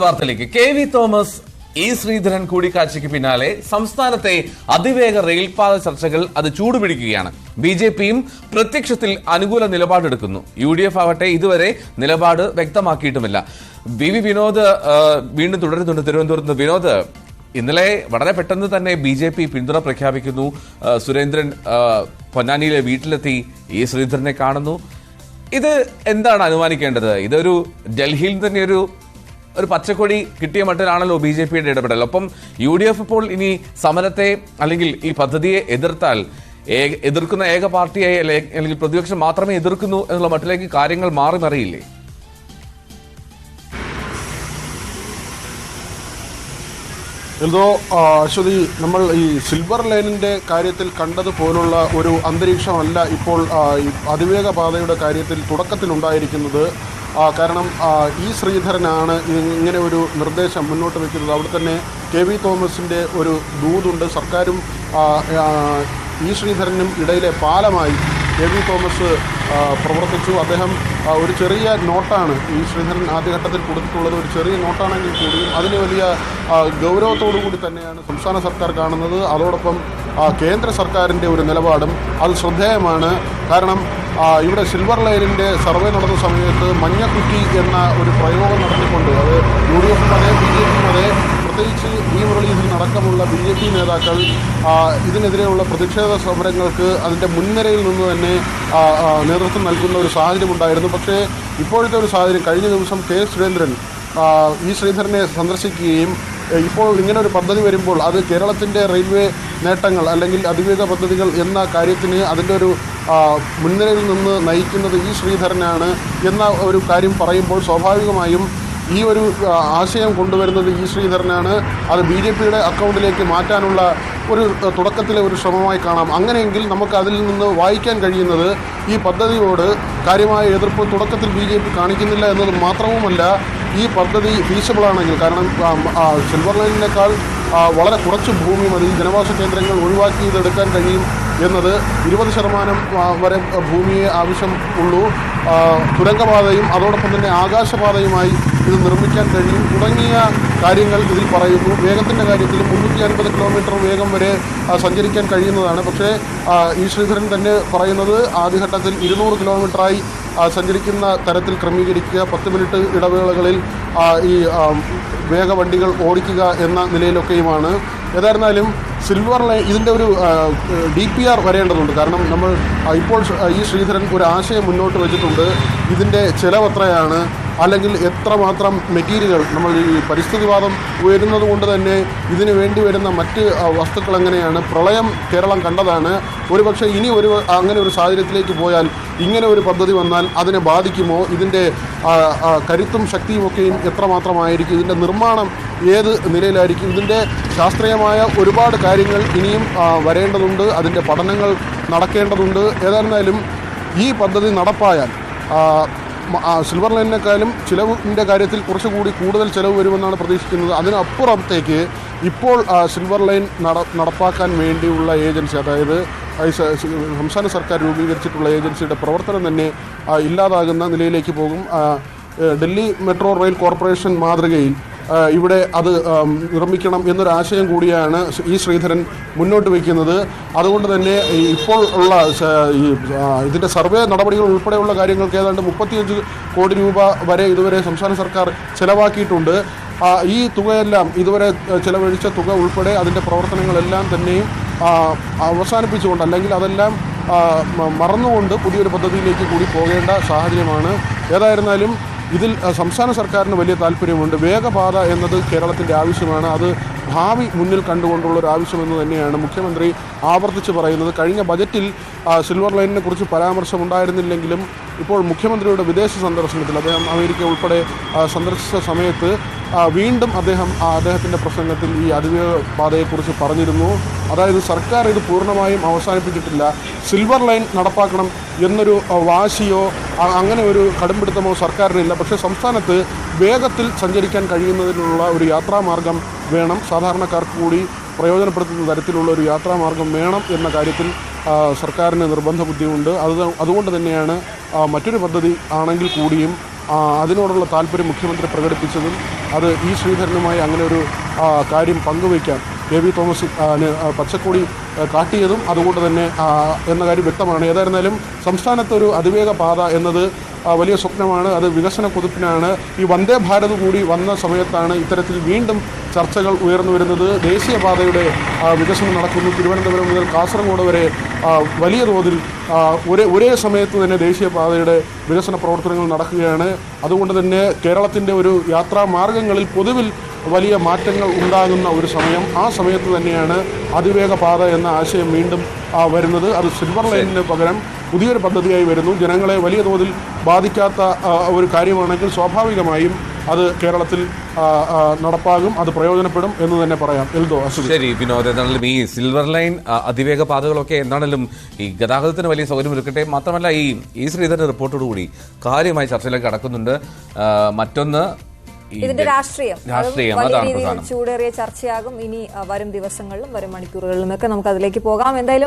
വാർത്തയിലേക്ക് K V. Thomas E. Sreedharan കൂടിക്കാഴ്ചയ്ക്ക് പിന്നാലെ സംസ്ഥാനത്തെ അതിവേഗ റെയിൽപാത ചർച്ചകൾ അത് ചൂടുപിടിക്കുകയാണ്. ബി.ജെ.പിയും പ്രത്യക്ഷത്തിൽ അനുകൂല നിലപാടെടുക്കുന്നു. യു.ഡി.എഫ് ആവട്ടെ ഇതുവരെ നിലപാട് വ്യക്തമാക്കിയിട്ടുമില്ല. വി വിനോദ് വീണ്ടും തുടരുന്നുണ്ട്. തിരുവനന്തപുരത്ത് വിനോദ്, ഇന്നലെ വളരെ പെട്ടെന്ന് തന്നെ ബി.ജെ.പി പിന്തുണ പ്രഖ്യാപിക്കുന്നു. സുരേന്ദ്രൻ പൊന്നാനിയിലെ വീട്ടിലെത്തി ഇ. ശ്രീധരനെ കാണുന്നു. ഇത് എന്താണ് അനുമാനിക്കേണ്ടത്? ഇതൊരു ഡൽഹിയിൽ തന്നെ ഒരു പച്ചക്കൊടി കിട്ടിയ മട്ടിലാണല്ലോ ബി.ജെ.പിയുടെ ഇടപെടൽ. ഒപ്പം യു.ഡി.എഫ് ഇപ്പോൾ ഇനി സമരത്തെ അല്ലെങ്കിൽ ഈ പദ്ധതിയെ എതിർത്താൽ എതിർക്കുന്ന ഏക പാർട്ടിയായി അല്ലെങ്കിൽ പ്രതിപക്ഷം മാത്രമേ എതിർക്കുന്നു എന്നുള്ള മട്ടിലേക്ക് കാര്യങ്ങൾ മാറി മറിയില്ലേ? എന്തോ അശ്വതി, നമ്മൾ ഈ സിൽവർ ലൈനിൻ്റെ കാര്യത്തിൽ കണ്ടതുപോലുള്ള ഒരു അന്തരീക്ഷമല്ല ഇപ്പോൾ അതിവേഗ പാതയുടെ കാര്യത്തിൽ തുടക്കത്തിലുണ്ടായിരിക്കുന്നത്. കാരണം ഇ. ശ്രീധരനാണ് ഇങ്ങനെ ഒരു നിർദ്ദേശം മുന്നോട്ട് വയ്ക്കുന്നത്. അവിടെ തന്നെ കെ.വി. തോമസിൻ്റെ ഒരു ദൂതുണ്ട്. സർക്കാരും ഇ. ശ്രീധരനും ഇടയിലെ പാലമായി കെ.വി. തോമസ് പ്രവർത്തിച്ചു. അദ്ദേഹം ഒരു ചെറിയ നോട്ടാണ് ഇ. ശ്രീധരൻ ആദ്യഘട്ടത്തിൽ കൊടുത്തിട്ടുള്ളത്. ഒരു ചെറിയ നോട്ടാണെങ്കിൽ കൂടിയും അതിന് വലിയ ഗൗരവത്തോടു കൂടി തന്നെയാണ് സംസ്ഥാന സർക്കാർ കാണുന്നത്. അതോടൊപ്പം കേന്ദ്ര സർക്കാരിൻ്റെ ഒരു നിലപാടും അത് ശ്രദ്ധേയമാണ്. കാരണം ഇവിടെ സിൽവർ ലൈനിൻ്റെ സർവേ നടന്ന സമയത്ത് മഞ്ഞക്കുറ്റി എന്ന ഒരു പ്രയോഗം നടത്തിക്കൊണ്ട് അത് യു.ഡി.എഫും അതെ ബി.ജെ.പിയും അതെ പ്രത്യേകിച്ച് വി മുരളീധരൻ അടക്കമുള്ള ബി.ജെ.പി നേതാക്കൾ ഇതിനെതിരെയുള്ള പ്രതിഷേധ സമരങ്ങൾക്ക് അതിൻ്റെ മുൻനിരയിൽ നിന്ന് തന്നെ നേതൃത്വം നൽകുന്ന ഒരു സാഹചര്യം ഉണ്ടായിരുന്നു. പക്ഷേ ഇപ്പോഴത്തെ ഒരു സാഹചര്യം, കഴിഞ്ഞ ദിവസം കെ. സുരേന്ദ്രൻ ഇ. ശ്രീധരനെ സന്ദർശിക്കുകയും ഇപ്പോൾ ഇങ്ങനൊരു പദ്ധതി വരുമ്പോൾ അത് കേരളത്തിൻ്റെ റെയിൽവേ നേട്ടങ്ങൾ അല്ലെങ്കിൽ അതിവേഗ പദ്ധതികൾ എന്ന കാര്യത്തിന് അതിൻ്റെ ഒരു മുൻനിരയിൽ നിന്ന് നയിക്കുന്നത് ഇ. ശ്രീധരനാണ് എന്ന ഒരു കാര്യം പറയുമ്പോൾ സ്വാഭാവികമായും ഈ ഒരു ആശയം കൊണ്ടുവരുന്നത് ഇ. ശ്രീധരനാണ്. അത് ബി.ജെ.പിയുടെ അക്കൗണ്ടിലേക്ക് മാറ്റാനുള്ള ഒരു തുടക്കത്തിലെ ഒരു ശ്രമമായി കാണാം. അങ്ങനെയെങ്കിൽ നമുക്ക് അതിൽ നിന്ന് വായിക്കാൻ കഴിയുന്നത് ഈ പദ്ധതിയോട് കാര്യമായ എതിർപ്പ് തുടക്കത്തിൽ ബി.ജെ.പി കാണിക്കുന്നില്ല എന്നത് മാത്രവുമല്ല, ഈ പദ്ധതി ഫീസിബിളാണെങ്കിൽ, കാരണം സിൽവർ ലൈനിനേക്കാൾ വളരെ കുറച്ച് ഭൂമി മതി, ജനവാസ കേന്ദ്രങ്ങൾ ഒഴിവാക്കി ഇതെടുക്കാൻ കഴിയും എന്നത് 20% വരെ ഭൂമിയെ ആവശ്യം ഉള്ളൂ. തുരങ്കപാതയും അതോടൊപ്പം തന്നെ ആകാശപാതയുമായി ഇത് നിർമ്മിക്കാൻ കഴിയും തുടങ്ങിയ കാര്യങ്ങൾ ഇതിൽ പറയുന്നു. വേഗത്തിൻ്റെ കാര്യത്തിൽ 350 കിലോമീറ്റർ വേഗം വരെ സഞ്ചരിക്കാൻ കഴിയുന്നതാണ്. പക്ഷേ ഇ. ശ്രീധരൻ തന്നെ പറയുന്നത് ആദ്യഘട്ടത്തിൽ 200 കിലോമീറ്ററായി സഞ്ചരിക്കുന്ന തരത്തിൽ ക്രമീകരിക്കുക, 10 മിനിറ്റ് ഇടവേളകളിൽ ഈ വേഗവണ്ടികൾ ഓടിക്കുക എന്ന നിലയിലൊക്കെയുമാണ്. ഏതായിരുന്നാലും സിൽവർ ലൈൻ ഇതിൻ്റെ ഒരു DPR വരേണ്ടതുണ്ട്. കാരണം നമ്മൾ ഇപ്പോൾ ഇ. ശ്രീധരൻ ഒരു ആശയം മുന്നോട്ട് വെച്ചിട്ടുണ്ട്. ഇതിൻ്റെ ചിലവ് എത്രയാണ്, അല്ലെങ്കിൽ എത്രമാത്രം മെറ്റീരിയൽ, നമ്മൾ ഈ പരിസ്ഥിതിവാദം ഉയരുന്നത് കൊണ്ട് തന്നെ ഇതിന് വേണ്ടി വരുന്ന മറ്റ് വസ്തുക്കൾ എങ്ങനെയാണ്, പ്രളയം കേരളം കണ്ടതാണ്. ഒരുപക്ഷെ ഇനി അങ്ങനെ ഒരു സാഹചര്യത്തിലേക്ക് പോയാൽ ഇങ്ങനെ ഒരു പദ്ധതി വന്നാൽ അതിനെ ബാധിക്കുമോ, ഇതിൻ്റെ കരുത്തും ശക്തിയുമൊക്കെയും എത്രമാത്രമായിരിക്കും, ഇതിൻ്റെ നിർമ്മാണം ഏത് നിലയിലായിരിക്കും, ഇതിൻ്റെ ശാസ്ത്രീയമായ ഒരുപാട് കാര്യങ്ങൾ ഇനിയും വരേണ്ടതുണ്ട്, അതിൻ്റെ പഠനങ്ങൾ നടക്കേണ്ടതുണ്ട്. ഏതായിരുന്നാലും ഈ പദ്ധതി നടപ്പായാൽ സിൽവർ ലൈനിനേക്കാളും ചിലവിൻ്റെ കാര്യത്തിൽ കുറച്ചുകൂടി കൂടുതൽ ചിലവ് വരുമെന്നാണ് പ്രതീക്ഷിക്കുന്നത്. അതിനപ്പുറത്തേക്ക് ഇപ്പോൾ സിൽവർ ലൈൻ നടപ്പാക്കാൻ വേണ്ടിയുള്ള ഏജൻസി, അതായത് സംസ്ഥാന സർക്കാർ രൂപീകരിച്ചിട്ടുള്ള ഏജൻസിയുടെ പ്രവർത്തനം തന്നെ ഇല്ലാതാകുന്ന നിലയിലേക്ക് പോകും. ഡൽഹി മെട്രോ റെയിൽ കോർപ്പറേഷൻ മാതൃകയിൽ ഇവിടെ അത് നിർമ്മിക്കണം എന്നൊരാശയം കൂടിയാണ് ഇ. ശ്രീധരൻ മുന്നോട്ട് വയ്ക്കുന്നത്. അതുകൊണ്ട് തന്നെ ഇപ്പോൾ ഉള്ള ഇതിൻ്റെ സർവേ നടപടികൾ ഉൾപ്പെടെയുള്ള കാര്യങ്ങൾക്ക് ഏതാണ്ട് 35 കോടി രൂപ വരെ ഇതുവരെ സംസ്ഥാന സർക്കാർ ചെലവാക്കിയിട്ടുണ്ട്. ഈ തുകയെല്ലാം ഇതുവരെ ചെലവഴിച്ച തുക ഉൾപ്പെടെ അതിൻ്റെ പ്രവർത്തനങ്ങളെല്ലാം തന്നെയും അവസാനിപ്പിച്ചുകൊണ്ട്, അല്ലെങ്കിൽ അതെല്ലാം മറന്നുകൊണ്ട് പുതിയൊരു പദ്ധതിയിലേക്ക് കൂടി പോകേണ്ട സാഹചര്യമാണ്. ഏതായിരുന്നാലും ഇതിൽ സംസ്ഥാന സർക്കാരിന് വലിയ താല്പര്യമുണ്ട്. വേഗപാത എന്നത് കേരളത്തിൻ്റെ ആവശ്യമാണ്. അത് ഭാവി മുന്നിൽ കണ്ടുകൊണ്ടുള്ളൊരു ആവശ്യമെന്ന് തന്നെയാണ് മുഖ്യമന്ത്രി ആവർത്തിച്ച് പറയുന്നത്. കഴിഞ്ഞ ബജറ്റിൽ സിൽവർ ലൈനിനെ കുറിച്ച് പരാമർശമുണ്ടായിരുന്നില്ലെങ്കിലും ഇപ്പോൾ മുഖ്യമന്ത്രിയുടെ വിദേശ സന്ദർശനത്തിൽ അദ്ദേഹം അമേരിക്ക ഉൾപ്പെടെ സന്ദർശിച്ച സമയത്ത് വീണ്ടും അദ്ദേഹത്തിൻ്റെ പ്രസംഗത്തിൽ ഈ അതിവേഗ പാതയെക്കുറിച്ച് പറഞ്ഞിരുന്നു. അതായത് സർക്കാർ ഇത് പൂർണ്ണമായും അവസാനിപ്പിച്ചിട്ടില്ല, സിൽവർ ലൈൻ നടപ്പാക്കണം എന്നൊരു വാശിയോ അങ്ങനെ ഒരു കടുംപിടുത്തമോ സർക്കാരിനില്ല. പക്ഷേ സംസ്ഥാനത്ത് വേഗത്തിൽ സഞ്ചരിക്കാൻ കഴിയുന്നതിനുള്ള ഒരു യാത്രാമാർഗം വേണം, സാധാരണക്കാർക്ക് കൂടി പ്രയോജനപ്പെടുത്തുന്ന തരത്തിലുള്ള ഒരു യാത്രാമാർഗം വേണം എന്ന കാര്യത്തിൽ സർക്കാരിന് നിർബന്ധ ബുദ്ധിയുണ്ട്. അതുകൊണ്ട് തന്നെയാണ് മറ്റൊരു പദ്ധതി ആണെങ്കിൽ കൂടിയും അതിനോടുള്ള താല്പര്യം മുഖ്യമന്ത്രി പ്രകടിപ്പിച്ചതും അത് ഇ ശ്രീധരനുമായി അങ്ങനെ ഒരു കാര്യം പങ്കുവയ്ക്കാൻ കെ.വി. തോമസ് പച്ചക്കൊടി കാട്ടിയതും അതുകൊണ്ട് തന്നെ എന്ന കാര്യം വ്യക്തമാണ്. ഏതായിരുന്നാലും സംസ്ഥാനത്തൊരു അതിവേഗ പാത എന്നത് വലിയ സ്വപ്നമാണ്. അത് വികസന കുതിപ്പിനാണ്. ഈ വന്ദേ ഭാരത് കൂടി വന്ന സമയത്താണ് ഇത്തരത്തിൽ വീണ്ടും ചർച്ചകൾ ഉയർന്നു വരുന്നത്. ദേശീയപാതയുടെ വികസനം നടക്കുന്നു. തിരുവനന്തപുരം മുതൽ കാസർഗോഡ് വരെ വലിയ തോതിൽ ഒരേ സമയത്ത് തന്നെ ദേശീയപാതയുടെ വികസന പ്രവർത്തനങ്ങൾ നടക്കുകയാണ്. അതുകൊണ്ട് തന്നെ കേരളത്തിൻ്റെ ഒരു യാത്രാ മാർഗങ്ങളിൽ പൊതുവിൽ വലിയ മാറ്റങ്ങൾ ഉണ്ടാകുന്ന ഒരു സമയം. ആ സമയത്ത് തന്നെയാണ് അതിവേഗ പാത എന്ന ആശയം വീണ്ടും വരുന്നത്. അത് സിൽവർ ലൈനിന് പകരം പുതിയൊരു പദ്ധതിയായി വരുന്നു. ജനങ്ങളെ വലിയ തോതിൽ ബാധിക്കാത്ത ഒരു കാര്യമാണെങ്കിൽ സ്വാഭാവികമായും അത് കേരളത്തിൽ നടപ്പാകും, അത് പ്രയോജനപ്പെടും എന്ന് തന്നെ പറയാം. എൽദോ, ശരി വിനോദ്, എന്നാലും ഈ സിൽവർ ലൈൻ അതിവേഗ പാതകളൊക്കെ എന്താണെങ്കിലും ഈ ഗതാഗതത്തിന് വലിയ സൗകര്യം ഒരുക്കട്ടെ. മാത്രമല്ല ഈ ശ്രീധരന്റെ റിപ്പോർട്ടോടുകൂടി കാര്യമായി ചർച്ചയിലേക്ക് കടക്കുന്നുണ്ട്. മറ്റൊന്ന് ഇതിന്റെ രാഷ്ട്രീയം അതാണ് പ്രധാനം. ചൂടേറിയ ചർച്ചയാകും ഇനി വരും ദിവസങ്ങളിലും വരും മണിക്കൂറുകളിലും ഒക്കെ നമുക്ക് അതിലേക്ക് പോകാം. എന്തായാലും